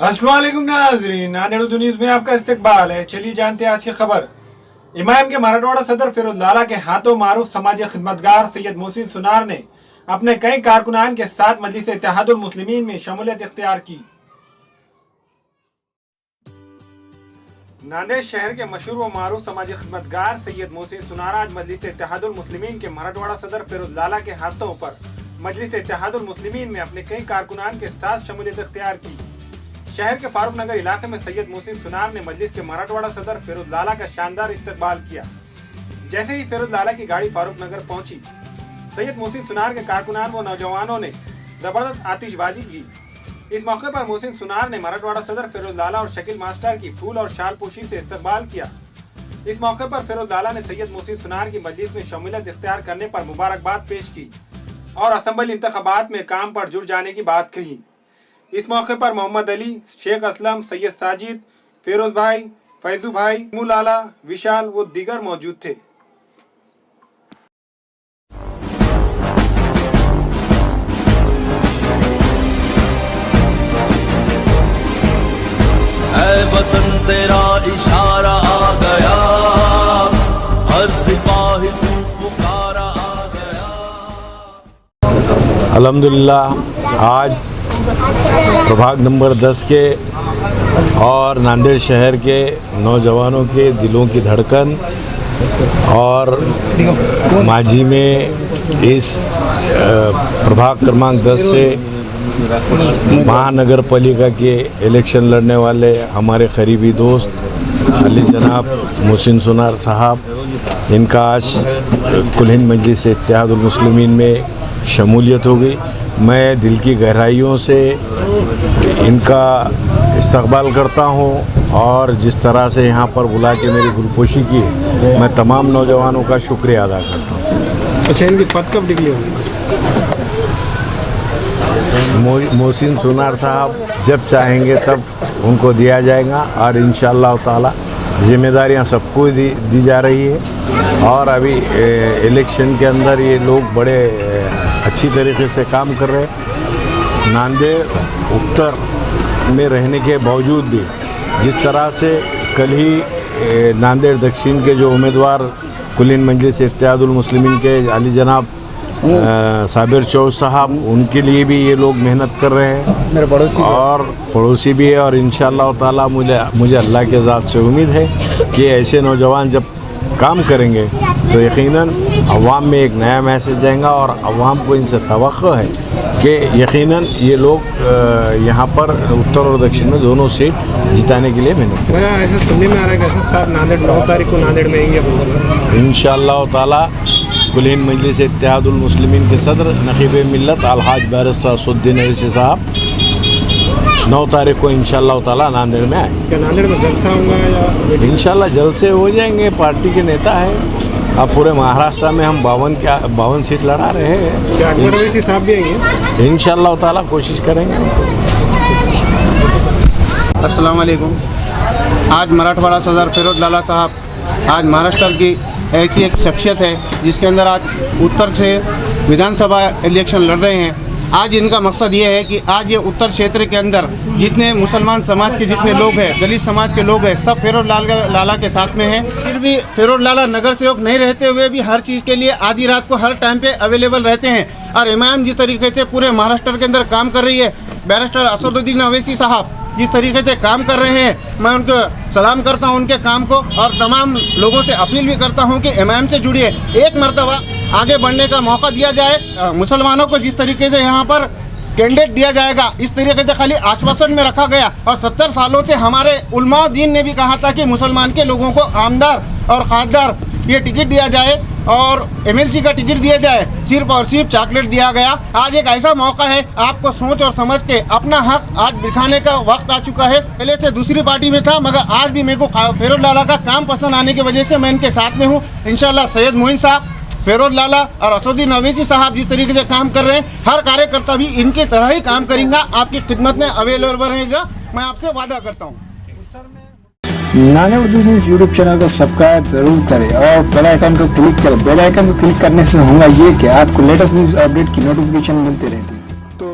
अस्सलाम वालेकुम नाज़रीन, नांदेड़ उर्दू न्यूज़ में आपका इस्तकबाल है। चलिए जानते हैं आज की खबर। इमाम के मराठवाड़ा सदर फिरोज लाला के हाथों मारूफ समाजी खिदमतगार सैयद मोहसिन सुनार ने अपने कई कारकुनान के साथ मजलिस इत्तेहादुल मुस्लिमीन में शमूलियत इख्तियार की। नांदेड़ शहर के मशहूर व मारूफ समाजी खिदमतगार सैयद मोहसिन सुनार आज मजलिस इत्तेहादुल मुस्लिमीन के मराठवाड़ा सदर फिरोज लाला के हाथों पर मजलिस इत्तेहादुल मुस्लिमीन में अपने कई कारकुनान के साथ शमूलियत इख्तियार की। शहर के फारूक नगर इलाके में सैयद मोहसिन सुनार ने मजलिस के मराठवाड़ा सदर फिरोज लाला का शानदार इस्तकबाल किया। जैसे ही फिरोज लाला की गाड़ी फारूक नगर पहुंची, सैयद मोहसिन सुनार के कारकुनान व नौजवानों ने जबरदस्त आतिशबाजी की। इस मौके पर मोहसिन सुनार ने मराठवाड़ा सदर फिरोज लाला और शकील मास्टर की फूल और शाल पोशी से इस्तकबाल किया। इस मौके पर फिरोज लाला ने सैयद मोहसिन सुनार की मजलिस में शमूलियत इख्तियार करने पर मुबारकबाद पेश की और असम्बली इंतखाबात में काम पर जुड़ जाने की बात कही। इस मौके पर मोहम्मद अली, शेख असलम, सैयद साजिद, फिरोज भाई, फैजू भाई, लाला, विशाल व दीगर मौजूद थे। ऐ वतन तेरा इशारा आ गया, हर सिपाही तू पुकारा आ गया। अल्हम्दुलिल्लाह आज प्रभाग नंबर 10 के और नांदेड़ शहर के नौजवानों के दिलों की धड़कन और माजी में इस प्रभाग क्रमांक 10 से महानगर पालिका के इलेक्शन लड़ने वाले हमारे करीबी दोस्त अली जनाब मोहसिन सुनार साहब, इनका आज कुल हिंद मजलिस इत्तेहादुल मुस्लिमीन में शमूलियत हो गई। मैं दिल की गहराइयों से इनका इस्तकबाल करता हूं और जिस तरह से यहाँ पर बुला के मेरी गुलपोशी की, मैं तमाम नौजवानों का शुक्रिया अदा करता हूँ। अच्छा, इनकी पद कब निकली होगी? मोहसिन सुनार साहब जब चाहेंगे तब उनको दिया जाएगा और इंशाअल्लाह ताला जिम्मेदारियाँ सबको दी जा रही है। और अभी इलेक्शन के अंदर ये लोग बड़े अच्छी तरीके से काम कर रहे हैं। नांदेड़ उत्तर में रहने के बावजूद भी जिस तरह से कल ही नांदेड़ दक्षिण के जो उम्मीदवार कुल हिंद मजलिस इत्तेहादुल मुस्लिमीन के अली जनाब साबिर चौध साहब, उनके लिए भी ये लोग मेहनत कर रहे हैं, मेरे पड़ोसी भी है। और इंशाअल्लाह ताला मुझे अल्लाह के ज़ात से उम्मीद है कि ऐसे नौजवान जब काम करेंगे तो यकीनन अवाम में एक नया मैसेज जाएगा और अवाम को इनसे तवक्को है कि यकीनन ये लोग यहाँ पर उत्तर और दक्षिण में दोनों सीट जिताने के लिए मेहनत करेंगे। ऐसा सुनने में आ रहा है कि साहब नांदेड़ 9 तारीख को नांदेड़ में आएंगे। इंशाअल्लाह ताला कुल हिंद मजलिस इत्तेहादुल मुस्लिमीन के सदर नकीब मिल्लत अलहाज बैरिस्टर असदुद्दीन अवैसी साहब 9 तारीख को इंशाअल्लाह ताला नांदेड़ में आए। क्या नांदेड़ में जलसा होगा या इंशाअल्लाह जल्द से हो जाएंगे। पार्टी के नेता है। अब पूरे महाराष्ट्र में हम 52 सीट लड़ा रहे हैं। क्या अकबर अवैसी साहब भी आएंगे? इंशाअल्लाह ताला कोशिश करेंगे। अस्सलाम वालेकुम। आज मराठवाड़ा सदर फिरोज लाला साहब आज महाराष्ट्र की ऐसी एक शख्सियत है जिसके अंदर आज उत्तर से विधानसभा इलेक्शन लड़ रहे हैं। आज इनका मकसद ये है कि आज ये उत्तर क्षेत्र के अंदर जितने मुसलमान समाज के जितने लोग हैं, दलित समाज के लोग हैं, सब फिरोज लाला के साथ में हैं। फिर भी फिरोज लाला नगर सेवक नहीं रहते हुए भी हर चीज़ के लिए आधी रात को हर टाइम पे अवेलेबल रहते हैं। और इमाम जिस तरीके से पूरे महाराष्ट्र के अंदर काम कर रही है, बैरिस्टर असदुद्दीन अवैसी साहब जिस तरीके से काम कर रहे हैं, मैं उनको सलाम करता हूं उनके काम को और तमाम लोगों से अपील भी करता हूं कि इमाम से जुड़िए, एक मर्तबा आगे बढ़ने का मौका दिया जाए। मुसलमानों को जिस तरीके से यहाँ पर कैंडिडेट दिया जाएगा, इस तरीके से खाली आश्वासन में रखा गया। और 70 सालों से हमारे उलमा दीन ने भी कहा था कि मुसलमान के लोगों को आमदार और खासदार ये टिकट दिया जाए और MLC का टिकट दिया जाए, सिर्फ और सिर्फ चॉकलेट दिया गया। आज एक ऐसा मौका है आपको सोच और समझ के अपना हक आज दिखाने का वक्त आ चुका है। पहले से दूसरी पार्टी में था, मगर आज भी मेरे को फिरोज लाला का काम पसंद आने की वजह से मैं इनके साथ में हूँ। इंशाल्लाह सैयद मोइन साहब, फिरोज लाला और असदुद्दीन अवैसी साहब जिस तरीके से काम कर रहे हैं, हर कार्यकर्ता भी इनके तरह ही काम करेंगे, आपकी खिदमत में अवेलेबल रहेगा, मैं आपसे वादा करता हूँ। Nanded Urdu news YouTube channel को सब्सक्राइब जरूर करें और बेल आइकन को क्लिक करें। बेल आइकन को क्लिक करने से होगा ये कि आपको लेटेस्ट न्यूज़ अपडेट की नोटिफिकेशन मिलती रहती है। तो